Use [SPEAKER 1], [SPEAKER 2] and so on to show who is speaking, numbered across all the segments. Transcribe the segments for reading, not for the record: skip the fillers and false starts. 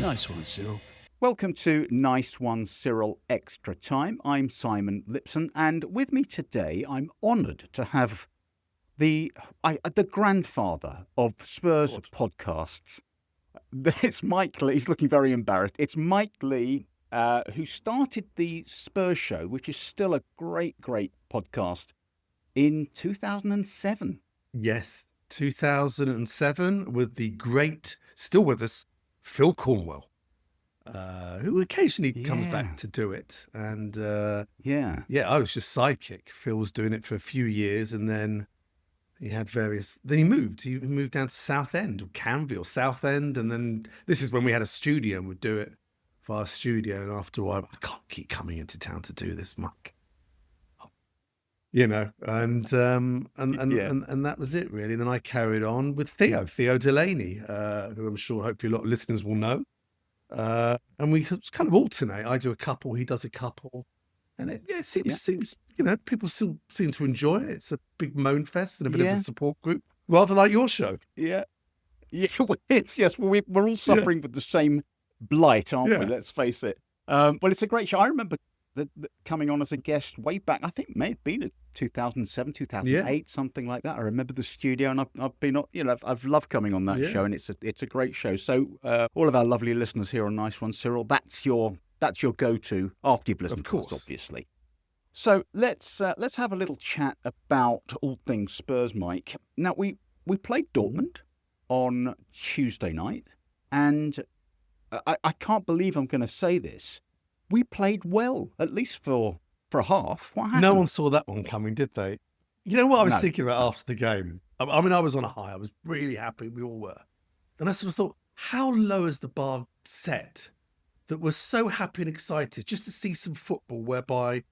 [SPEAKER 1] Nice one, Cyril.
[SPEAKER 2] Welcome to Nice One Cyril Extra Time. I'm Simon Lipson, and with me today, I'm honoured to have the grandfather of Spurs podcasts. It's Mike Leigh. He's looking very embarrassed. It's Mike Leigh, who started the Spurs Show, which is still a great podcast, in 2007.
[SPEAKER 1] Yes, 2007 with the great, still with us, Phil Cornwell, who occasionally comes back to do it. And I was just sidekick. Phil was doing it for a few years, and then he had various. Then he moved. He moved down to Southend or Canvey or Southend, and then this is when we had a studio and would do it via studio. And after a while, I can't keep coming into town to do this, Mike. You know, and that was it really. And then I carried on with Theo Delaney, who I'm sure hopefully a lot of listeners will know. And we kind of alternate. I do a couple, he does a couple, and it seems people still seem to enjoy it. It's a big moan fest and a bit of a support group, rather like your show.
[SPEAKER 2] Yes. Well, we're all suffering with the same blight, aren't we? Let's face it. Well, it's a great show. I remember coming on as a guest way back. I think it may have been in 2007, 2008, something like that. I remember the studio, and I've been, I've loved coming on that show, and it's a great show. So all of our lovely listeners here on Nice One Cyril, that's your go-to after you've listened to us, obviously. So let's have a little chat about all things Spurs, Mike. Now we played Dortmund on Tuesday night, and I can't believe I'm going to say this. We played well, at least for a half. What happened?
[SPEAKER 1] No one saw that one coming, did they? You know what I was thinking about after the game? I mean, I was on a high. I was really happy. We all were. And I sort of thought, how low is the bar set that we're so happy and excited just to see some football whereby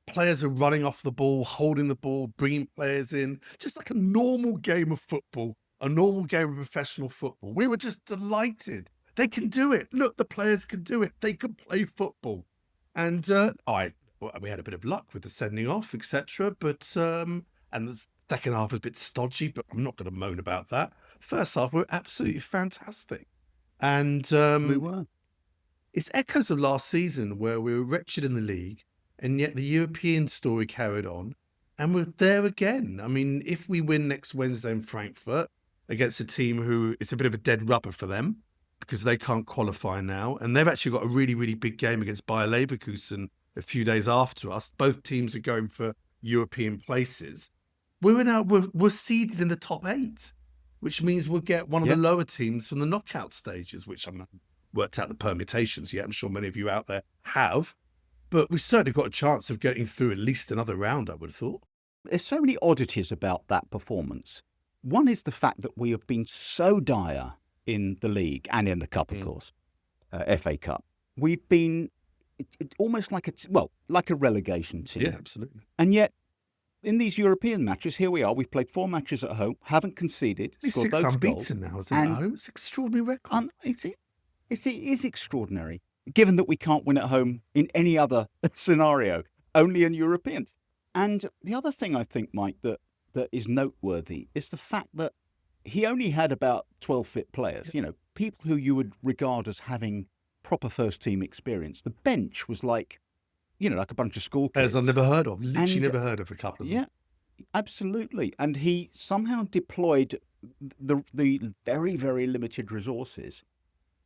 [SPEAKER 1] players are running off the ball, holding the ball, bringing players in, just like a normal game of football, a normal game of professional football. We were just delighted. They can do it. Look, the players can do it. They can play football. And we had a bit of luck with the sending off, etc. But and the second half was a bit stodgy, but I'm not going to moan about that. First half, we were absolutely fantastic. And
[SPEAKER 2] we were.
[SPEAKER 1] It's echoes of last season where we were wretched in the league, and yet the European story carried on, and we're there again. I mean, if we win next Wednesday in Frankfurt against a team who it's a bit of a dead rubber for them, because they can't qualify now. And they've actually got a really, really big game against Bayer Leverkusen a few days after us. Both teams are going for European places. We're seeded in the top 8, which means we'll get one of the lower teams from the knockout stages, which I've not worked out the permutations yet. I'm sure many of you out there have. But we've certainly got a chance of getting through at least another round, I would have thought.
[SPEAKER 2] There's so many oddities about that performance. One is the fact that we have been so dire in the league and in the cup, of course, FA Cup. We've been almost like a relegation team.
[SPEAKER 1] Yeah, absolutely.
[SPEAKER 2] And yet, in these European matches, here we are. We've played 4 matches at home, haven't conceded, scored
[SPEAKER 1] 6
[SPEAKER 2] loads
[SPEAKER 1] unbeaten
[SPEAKER 2] of goals.
[SPEAKER 1] now, isn't it? It's an extraordinary record.
[SPEAKER 2] It is extraordinary, given that we can't win at home in any other scenario, only in European. And the other thing I think, Mike, that is noteworthy is the fact that he only had about 12 fit players, people who you would regard as having proper first team experience. The bench was like a bunch of school kids.
[SPEAKER 1] As I've never heard of, never heard of a couple of them.
[SPEAKER 2] Yeah, absolutely. And he somehow deployed the very, very limited resources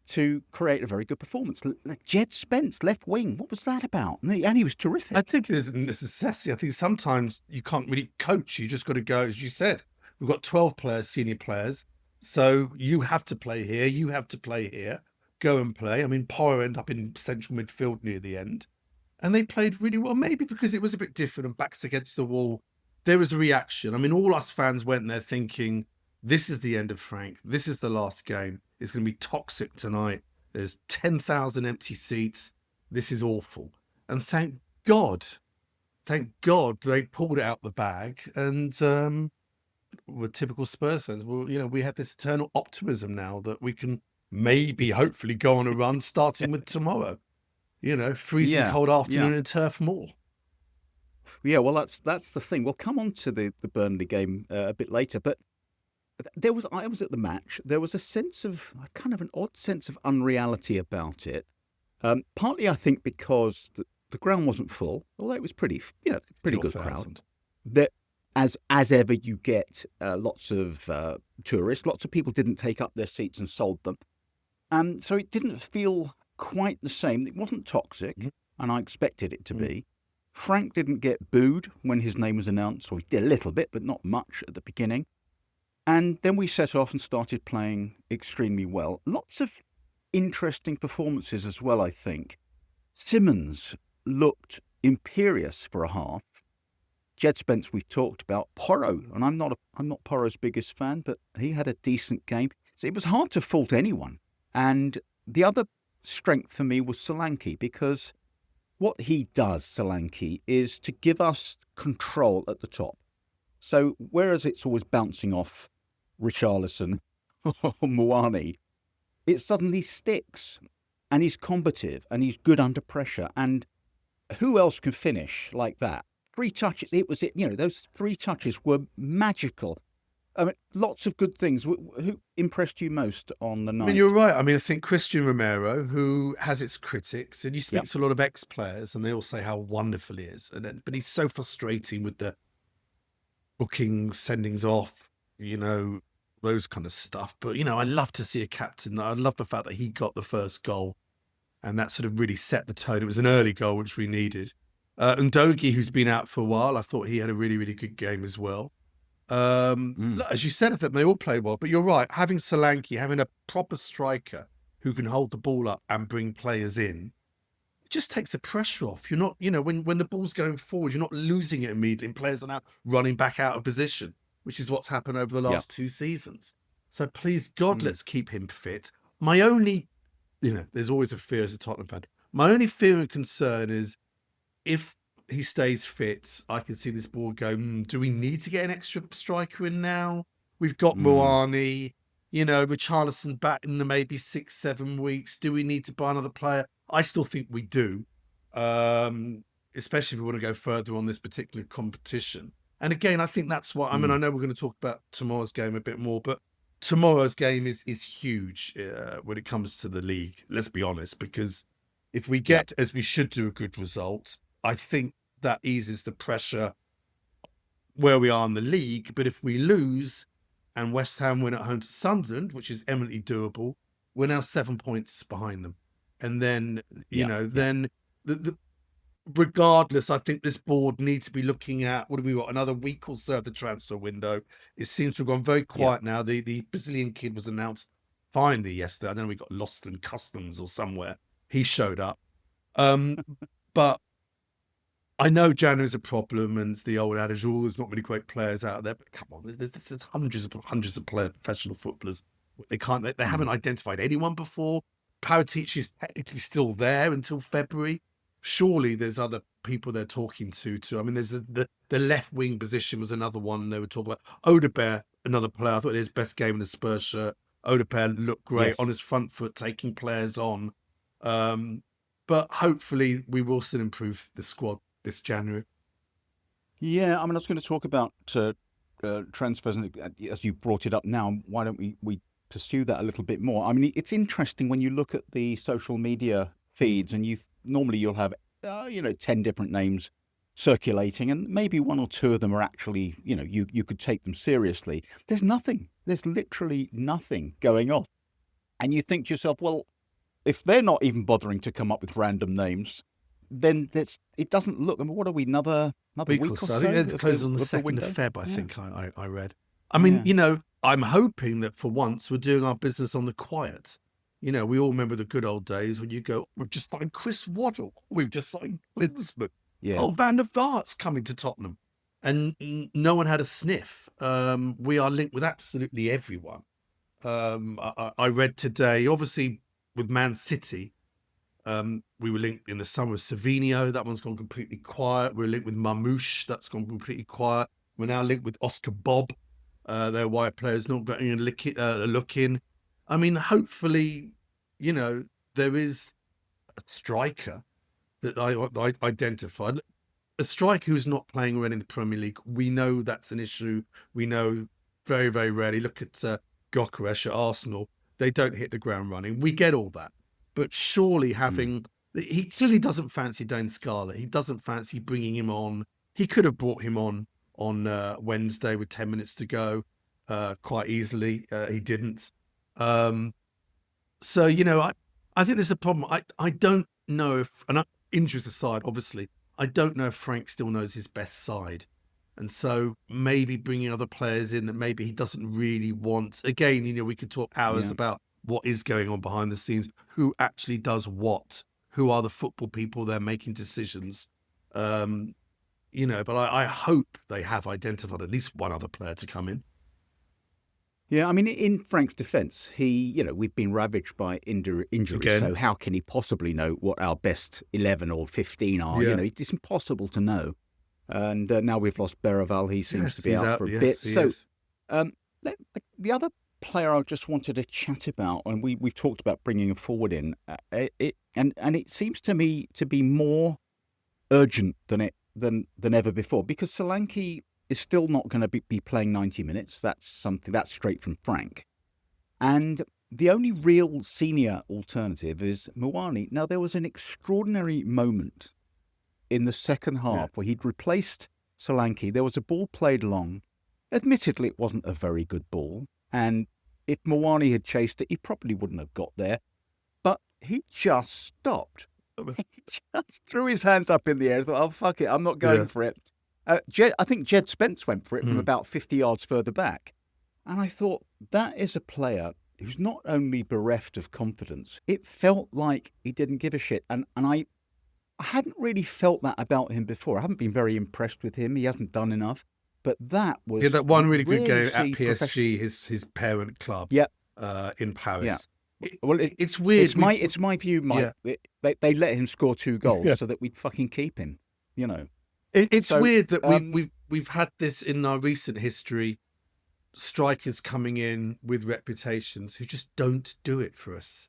[SPEAKER 2] to create a very good performance. Jed Spence, left wing, what was that about? And he was terrific.
[SPEAKER 1] I think there's a necessity. I think sometimes you can't really coach. You just got to go, as you said. We've got 12 players, senior players. So you have to play here. You have to play here. Go and play. I mean, Porro ended up in central midfield near the end. And they played really well, maybe because it was a bit different and backs against the wall. There was a reaction. I mean, all us fans went there thinking, this is the end of Frank. This is the last game. It's going to be toxic tonight. There's 10,000 empty seats. This is awful. And thank God they pulled it out the bag. And we're typical Spurs fans. Well, we have this eternal optimism now that we can maybe, hopefully, go on a run starting with tomorrow. Freezing cold afternoon in Turf Moor.
[SPEAKER 2] Yeah, well, that's the thing. We'll come on to the Burnley game a bit later, but I was at the match. There was kind of an odd sense of unreality about it. Partly, I think, because the ground wasn't full, although it was pretty good crowd. That, as ever, you get lots of tourists. Lots of people didn't take up their seats and sold them. So it didn't feel quite the same. It wasn't toxic, and I expected it to be. Frank didn't get booed when his name was announced, or he did a little bit, but not much at the beginning. And then we set off and started playing extremely well. Lots of interesting performances as well, I think. Simmons looked imperious for a half. Jed Spence we've talked about. Porro, and I'm not Porro's biggest fan, but he had a decent game. So it was hard to fault anyone. And the other strength for me was Solanke, because what he does, Solanke, is to give us control at the top. So whereas it's always bouncing off Richarlison or Muani, it suddenly sticks. And he's combative and he's good under pressure. And who else can finish like that? 3 touches, those 3 touches were magical. I mean, lots of good things. Who impressed you most on the night?
[SPEAKER 1] I mean, you're right. I mean, I think Christian Romero, who has its critics, and you speak to a lot of ex-players, and they all say how wonderful he is. But he's so frustrating with the bookings, sendings off, those kind of stuff. But, I love to see a captain. I love the fact that he got the first goal, and that sort of really set the tone. It was an early goal, which we needed. Ndogi, who's been out for a while, I thought he had a really, really good game as well. As you said, I think they all played well. But you're right, having Solanke, having a proper striker who can hold the ball up and bring players in, it just takes the pressure off. You're not, when the ball's going forward, you're not losing it immediately. And players are now running back out of position, which is what's happened over the last 2 seasons. So please, God, let's keep him fit. My only, there's always a fear as a Tottenham fan. My only fear and concern is if he stays fit, I can see this board go, do we need to get an extra striker in now? We've got Muani, Richarlison back in maybe 6-7 weeks. Do we need to buy another player? I still think we do, especially if we want to go further on this particular competition. And again, I think that's what, I know we're going to talk about tomorrow's game a bit more, but tomorrow's game is huge when it comes to the league, let's be honest, because if we get, as we should do, a good result, I think that eases the pressure where we are in the league. But if we lose and West Ham win at home to Sunderland, which is eminently doable, we're now 7 points behind them. And then, then regardless, I think this board needs to be looking at, what have we got, another week or so of the transfer window. It seems to have gone very quiet now. The Brazilian kid was announced finally yesterday. I don't know, we got lost in customs or somewhere. He showed up. But I know January is a problem, and it's the old adage, there's not many great players out there. But come on, there's hundreds of professional footballers. They haven't identified anyone before. Paratici is technically still there until February. Surely there's other people they're talking to. I mean, there's the left wing position was another one they were talking about. Odegaard, another player. I thought his best game in the Spurs shirt. Odegaard looked great on his front foot, taking players on. But hopefully we will still improve the squad this January.
[SPEAKER 2] Yeah, I mean, I was going to talk about transfers, and as you brought it up now, why don't we pursue that a little bit more? I mean, it's interesting when you look at the social media feeds, and normally you'll have 10 different names circulating, and maybe 1 or 2 of them are actually, you could take them seriously. There's literally nothing going on. And you think to yourself, well, if they're not even bothering to come up with random names, then it doesn't look. I mean, what are we, another week or so?
[SPEAKER 1] I think it's closed on the 2nd of Feb, I think I read. I mean, I'm hoping that for once we're doing our business on the quiet. We all remember the good old days when you go, we've just signed Chris Waddle, we've just signed Klinsmann, Van der Vaart's coming to Tottenham. And no one had a sniff. We are linked with absolutely everyone. I read today, obviously with Man City, we were linked in the summer with Savinho. That one's gone completely quiet. We're linked with Marmouche. That's gone completely quiet. We're now linked with Oscar Bob. Their wide players not getting a look in. I mean, hopefully, there is a striker that I identified. A striker who's not playing already in the Premier League. We know that's an issue. We know very, very rarely. Look at Gyökeres at Arsenal. They don't hit the ground running. We get all that. But surely he clearly doesn't fancy Dane Scarlett. He doesn't fancy bringing him on. He could have brought him on Wednesday with 10 minutes to go quite easily. He didn't. So, I think there's a problem. I don't know if, and injuries aside, obviously, I don't know if Frank still knows his best side. And so maybe bringing other players in that maybe he doesn't really want. Again, we could talk hours about what is going on behind the scenes, who actually does what, who are the football people there making decisions. But I hope they have identified at least one other player to come in.
[SPEAKER 2] Yeah, I mean, in Frank's defence, we've been ravaged by injuries. Again. So how can he possibly know what our best 11 or 15 are? Yeah. It's impossible to know. And now we've lost Berraval. He seems to be out for a bit. So the other player I just wanted to chat about, and we've talked about bringing him forward in, and it seems to me to be more urgent than ever before, because Solanke is still not going to be playing 90 minutes. That's straight from Frank. And the only real senior alternative is Muani. Now, there was an extraordinary moment in the second half where he'd replaced Solanke. There was a ball played long. Admittedly, it wasn't a very good ball. And if Muani had chased it, he probably wouldn't have got there. But he just stopped. He just threw his hands up in the air and thought, oh, fuck it, I'm not going for it. I think Jed Spence went for it from about 50 yards further back. And I thought, that is a player who's not only bereft of confidence, it felt like he didn't give a shit. And I hadn't really felt that about him before. I haven't been very impressed with him. He hasn't done enough. But that was...
[SPEAKER 1] that one really good game at PSG, his parent club in Paris.
[SPEAKER 2] Yeah.
[SPEAKER 1] It's weird.
[SPEAKER 2] It's my view, Mike. Yeah. They let him score 2 goals so that we'd fucking keep him,
[SPEAKER 1] It's weird that we've had this in our recent history, strikers coming in with reputations who just don't do it for us.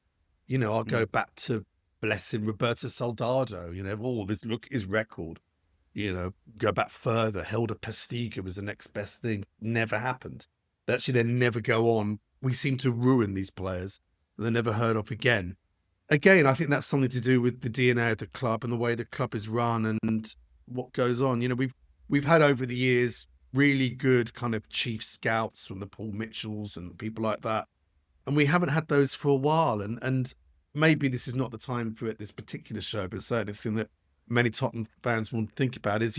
[SPEAKER 1] I'll go back to, blessing Roberto Soldado, look at his record. Go back further, Helder Postiga was the next best thing. Never happened. They actually then never go on. We seem to ruin these players. They're never heard of again. Again, I think that's something to do with the DNA of the club and the way the club is run and what goes on. We've had over the years really good kind of chief scouts from the Paul Mitchells and people like that, and we haven't had those for a while. And maybe this is not the time for it, this particular show, but certainly the thing that many Tottenham fans will think about is,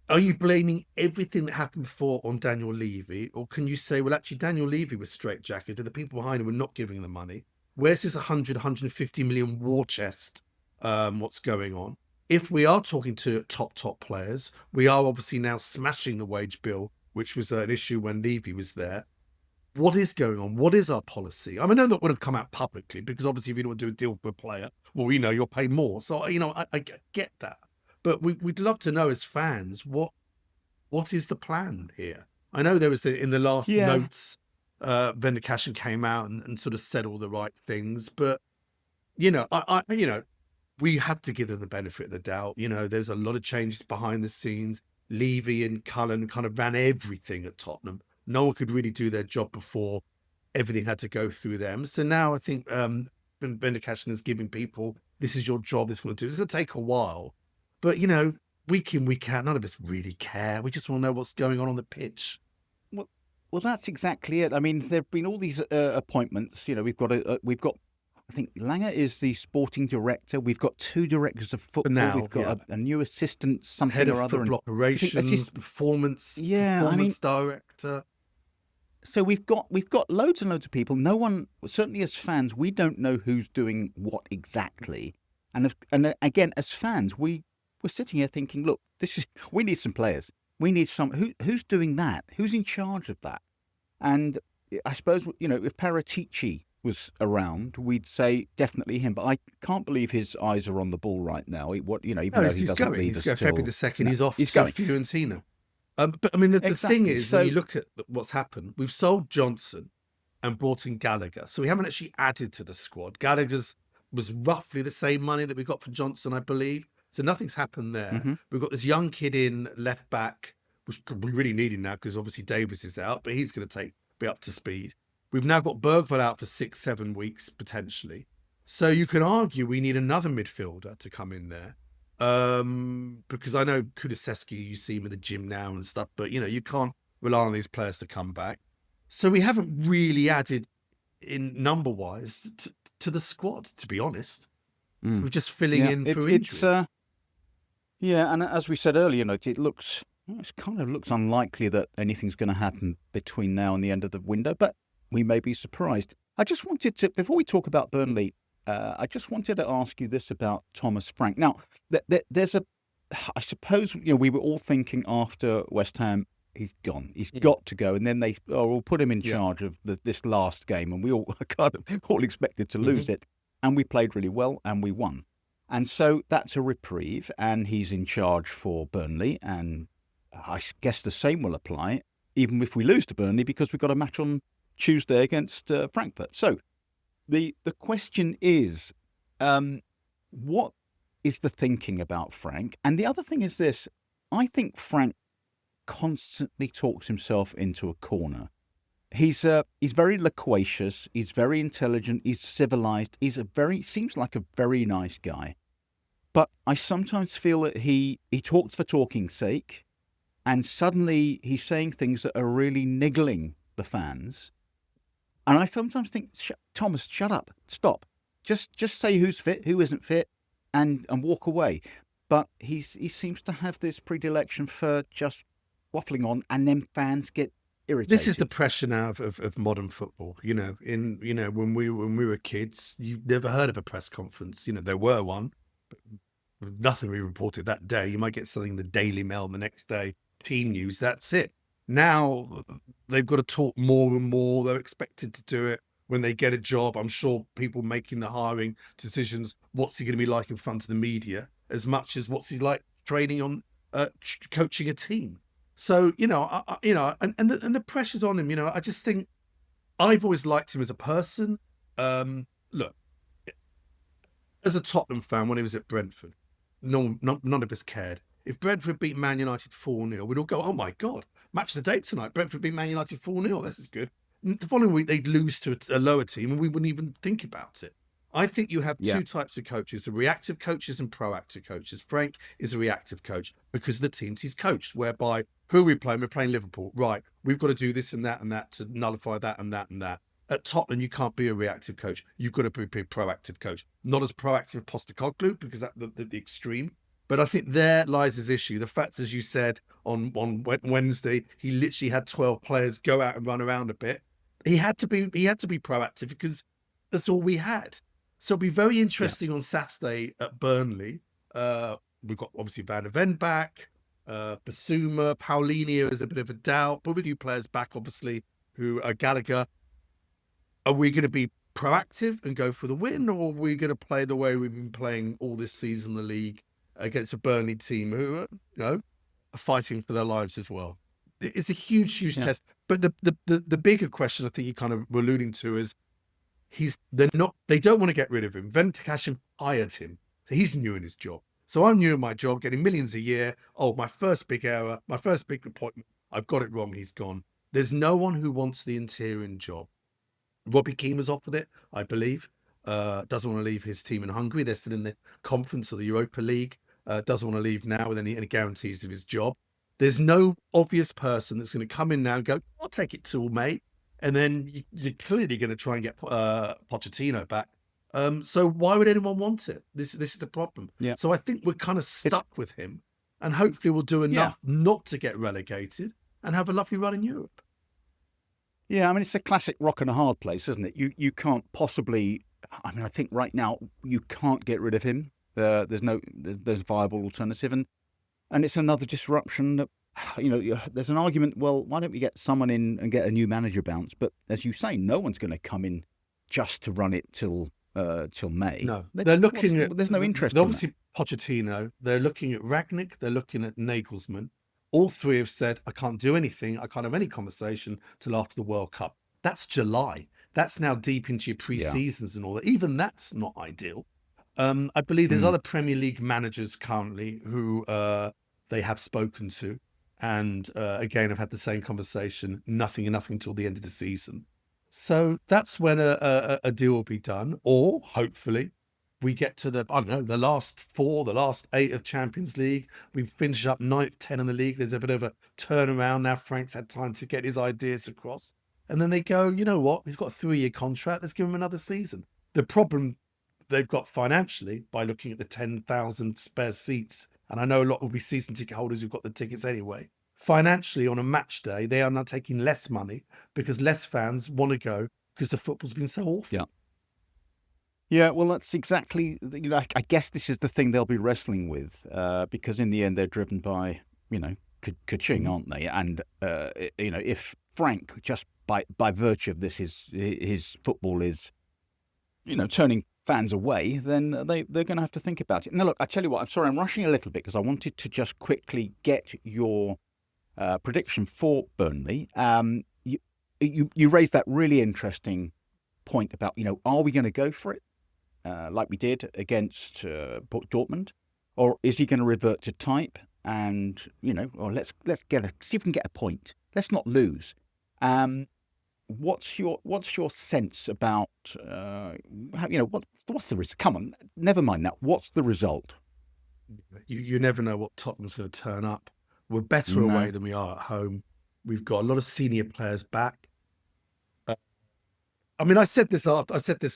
[SPEAKER 1] are you blaming everything that happened before on Daniel Levy, or can you say, well, actually Daniel Levy was straitjacketed, the people behind him were not giving him the money? Where's this 150 million war chest? What's going on? If we are talking to top players, we are obviously now smashing the wage bill, which was an issue when Levy was there. What is going on? What is our policy? I mean, I know that would have come out publicly, because obviously if you don't do a deal with a player, well, you'll pay more. So, I get that. But we'd love to know as fans, what is the plan here? I know there was in the last notes, Vendication came out and sort of said all the right things, but, we have to give them the benefit of the doubt. There's a lot of changes behind the scenes. Levy and Cullen kind of ran everything at Tottenham. No one could really do their job before. Everything had to go through them. So now I think Vendication is giving people, this is your job, this is what to do. It's going to take a while. But, week in, week out, none of us really care. We just want to know what's going on the pitch.
[SPEAKER 2] Well, that's exactly it. I mean, there have been all these appointments. We've got I think Langer is the sporting director. We've got 2 directors of football.
[SPEAKER 1] Now,
[SPEAKER 2] we've got a new assistant, something
[SPEAKER 1] head of
[SPEAKER 2] or other.
[SPEAKER 1] Football operations, performance director.
[SPEAKER 2] So we've got loads and loads of people. No one, certainly as fans, we don't know who's doing what exactly. And again, as fans, we're sitting here thinking, look, we need some players. We need who's doing that? Who's in charge of that? And I suppose, if Paratici was around, we'd say definitely him. But I can't believe his eyes are on the ball right now. Even though he doesn't
[SPEAKER 1] going.
[SPEAKER 2] lead
[SPEAKER 1] He's
[SPEAKER 2] us
[SPEAKER 1] going. February the 2nd, he's off to Fiorentina. But I mean, the thing is, when you look at what's happened, we've sold Johnson and brought in Gallagher. So we haven't actually added to the squad. Gallagher's was roughly the same money that we got for Johnson, I believe. So nothing's happened there. Mm-hmm. We've got this young kid in left back which we really need him now because obviously Davis is out, but he's going to be up to speed. We've now got Bergvall out for 6-7 weeks potentially. So you can argue we need another midfielder to come in there. Because I know Kulusevski, you see him in the gym now and stuff, but you can't rely on these players to come back. So we haven't really added in number-wise to the squad, to be honest. We're just filling in for injuries.
[SPEAKER 2] And as we said earlier, it kind of looks unlikely that anything's going to happen between now and the end of the window, but we may be surprised. I just wanted to, before we talk about Burnley, I just wanted to ask you this about Thomas Frank. Now, there's I suppose, we were all thinking after West Ham, he's gone. He's got to go. And then we'll put him in charge of this last game. And we all kind of all expected to lose it. And we played really well and we won. And so that's a reprieve. And he's in charge for Burnley. And I guess the same will apply, even if we lose to Burnley, because we've got a match on Tuesday against Frankfurt. So the question is, what is the thinking about Frank? And the other thing is this. I think Frank constantly talks himself into a corner. He's very loquacious. He's very intelligent. He's civilized. Seems like a very nice guy. But I sometimes feel that he talks for talking's sake, and suddenly he's saying things that are really niggling the fans. And I sometimes think, Thomas, shut up, stop. Just say who's fit, who isn't fit, and walk away. But he seems to have this predilection for just waffling on, and then fans get irritated.
[SPEAKER 1] This is the pressure now of modern football. When we were kids, you never heard of a press conference. There were one, but nothing we reported that day. You might get something in the Daily Mail the next day, team news. That's it. Now they've got to talk more and more. They're expected to do it when they get a job. I'm sure people making the hiring decisions, what's he going to be like in front of the media, as much as what's he like training on, coaching a team. So, and the pressure's on him. I just think I've always liked him as a person. Look, as a Tottenham fan, when he was at Brentford, none of us cared. If Brentford beat Man United 4-0, we'd all go, oh my God, match of the day tonight. Brentford beat Man United 4-0. This is good. And the following week, they'd lose to a lower team and we wouldn't even think about it. I think you have two types of coaches, reactive coaches and proactive coaches. Frank is a reactive coach because of the teams he's coached, whereby who are we playing? We're playing Liverpool. Right, we've got to do this and that to nullify that and that and that. At Tottenham, you can't be a reactive coach. You've got to be a proactive coach. Not as proactive as Postecoglou, because that's the extreme. But I think there lies his issue. The fact, as you said, on Wednesday, he literally had 12 players go out and run around a bit. He had to be proactive because that's all we had. So it'll be very interesting on Saturday at Burnley. We've got obviously Van der Ven back, Basuma, Paulinho is a bit of a doubt, but with you players back, obviously, who are Gallagher. Are we going to be proactive and go for the win, or are we going to play the way we've been playing all this season in the league against a Burnley team who are fighting for their lives as well? It's a huge test. But the bigger question I think you kind of were alluding to is they don't want to get rid of him. Ventukashin hired him. So he's new in his job. So I'm new in my job, getting millions a year. Oh, my first big error, my first big appointment. I've got it wrong. He's gone. There's no one who wants the interior job. Robbie Keane was offered it, I believe. Doesn't want to leave his team in Hungary. They're still in the conference of the Europa League. Doesn't want to leave now with any guarantees of his job. There's no obvious person that's going to come in now and go, I'll take it till May. And then you're clearly going to try and get Pochettino back. So why would anyone want it? This is the problem. Yeah. So I think we're kind of stuck with him, and hopefully we'll do enough not to get relegated and have a lovely run in Europe.
[SPEAKER 2] Yeah, I mean, it's a classic rock and a hard place, isn't it? You can't possibly, I think right now you can't get rid of him. There's viable alternative. And it's another disruption that, there's an argument, well, why don't we get someone in and get a new manager bounce? But as you say, no one's going to come in just to run it till May.
[SPEAKER 1] No, they're looking at,
[SPEAKER 2] there's no interest.
[SPEAKER 1] Obviously, Pochettino, they're looking at Rangnick, they're looking at Nagelsmann. All three have said, I can't do anything. I can't have any conversation till after the World Cup. That's July. That's now deep into your pre-seasons and all that. Even that's not ideal. I believe there's other Premier League managers currently who they have spoken to. And again, I've had the same conversation, nothing until the end of the season. So that's when a deal will be done, or hopefully we get to the last 4, the last 8 of Champions League. We finish up 9th, 10 in the league. There's a bit of a turnaround now. Frank's had time to get his ideas across. And then they go, you know what? He's got a 3-year contract. Let's give him another season. The problem they've got financially, by looking at the 10,000 spare seats, and I know a lot will be season ticket holders who've got the tickets anyway, financially on a match day, they are now taking less money because less fans want to go because the football's been so awful.
[SPEAKER 2] Yeah. Yeah, well, that's exactly, I guess this is the thing they'll be wrestling with because in the end they're driven by, ka-ching, aren't they? And, if Frank, just by virtue of this, his football is, turning fans away, then they're going to have to think about it. Now, look, I tell you what, I'm sorry, I'm rushing a little bit because I wanted to just quickly get your prediction for Burnley. You raised that really interesting point about, are we going to go for it like we did against Dortmund, or is he going to revert to type and or let's see if we can get a point. Let's not lose. What's your sense about what's the risk? Come on, never mind that. What's the result?
[SPEAKER 1] You never know what Tottenham's going to turn up. We're better away than we are at home. We've got a lot of senior players back. I said this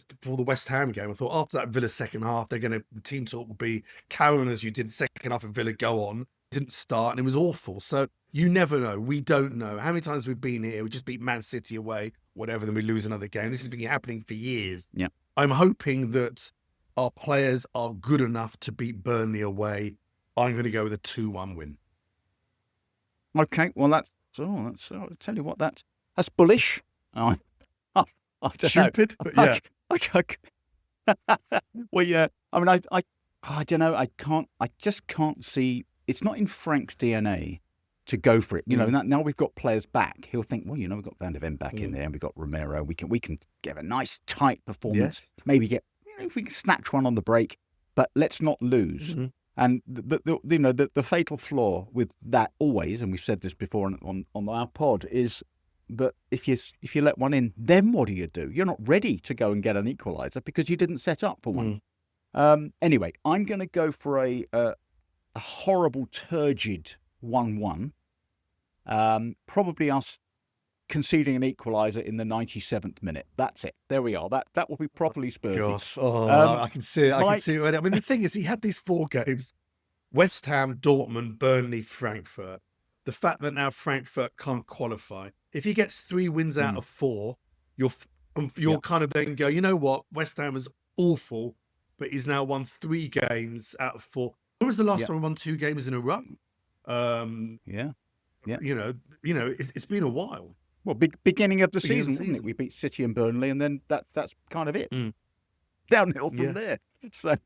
[SPEAKER 1] before the West Ham game. I thought after that Villa second half, the team talk will be carrying as you did second half of Villa go on. Didn't start and it was awful. So you never know. We don't know. How many times we've been here, we just beat Man City away, whatever, then we lose another game. This has been happening for years.
[SPEAKER 2] Yeah.
[SPEAKER 1] I'm hoping that our players are good enough to beat Burnley away. I'm going to go with a 2-1 win.
[SPEAKER 2] Okay, well I'll tell you what, that's bullish. I don't
[SPEAKER 1] Stupid,
[SPEAKER 2] know.
[SPEAKER 1] But yeah.
[SPEAKER 2] Well, yeah. I don't know. I just can't see. It's not in Frank's DNA to go for it. Now we've got players back. He'll think, well, we've got Van de Ven back in there, and we've got Romero. We can get a nice tight performance. Yes. Maybe get if we can snatch one on the break, but let's not lose. Mm-hmm. And the fatal flaw with that always, and we've said this before on our pod, is that if you let one in, then what do? You're not ready to go and get an equaliser because you didn't set up for one. Anyway, I'm going to go for a horrible, turgid 1-1. Probably us conceding an equaliser in the 97th minute. That's it. There we are. That will be properly Spursy.
[SPEAKER 1] Gosh, I can see it. I can see it already. The thing is, he had these 4 games: West Ham, Dortmund, Burnley, Frankfurt. The fact that now Frankfurt can't qualify. If he gets 3 wins out of 4, you'll kind of then go, you know what? West Ham is awful, but he's now won 3 games out of 4. When was the last time he won 2 games in a row? It's been a while.
[SPEAKER 2] Well, beginning of the season, wasn't it? We beat City and Burnley, and then that's kind of it. Downhill from there. So,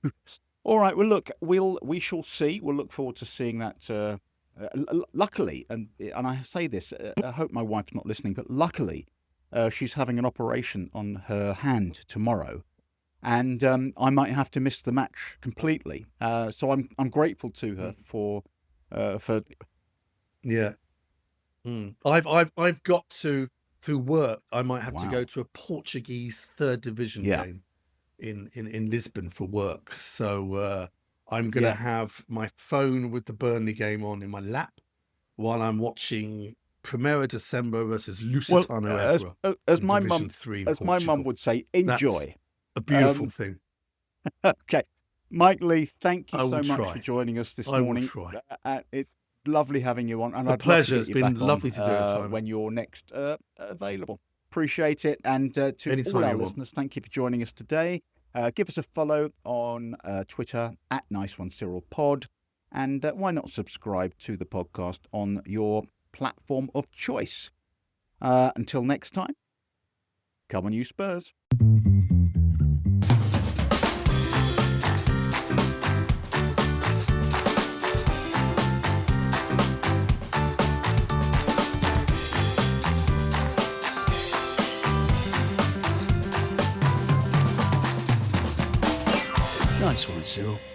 [SPEAKER 2] all right. Well, look, we shall see. We'll look forward to seeing that. Luckily, and I say this, I hope my wife's not listening, but luckily, she's having an operation on her hand tomorrow, and I might have to miss the match completely. So I'm grateful to her for.
[SPEAKER 1] Yeah. I've got to, through work, I might have to go to a Portuguese 3rd division game in Lisbon for work. So I'm going to have my phone with the Burnley game on in my lap while I'm watching Primeira December versus Lusitano Évora.
[SPEAKER 2] As my mum would say, enjoy.
[SPEAKER 1] That's a beautiful thing.
[SPEAKER 2] Okay. Mike Leigh, thank you so much for joining us this morning. It's lovely having you on. And
[SPEAKER 1] a pleasure. It's been lovely to do it, Simon.
[SPEAKER 2] When you're next available. Appreciate it. And to all our listeners, thank you for joining us today. Give us a follow on Twitter at Nice One Cyril Pod. And why not subscribe to the podcast on your platform of choice. Until next time, come on you Spurs.
[SPEAKER 3] Nice one, Cyril.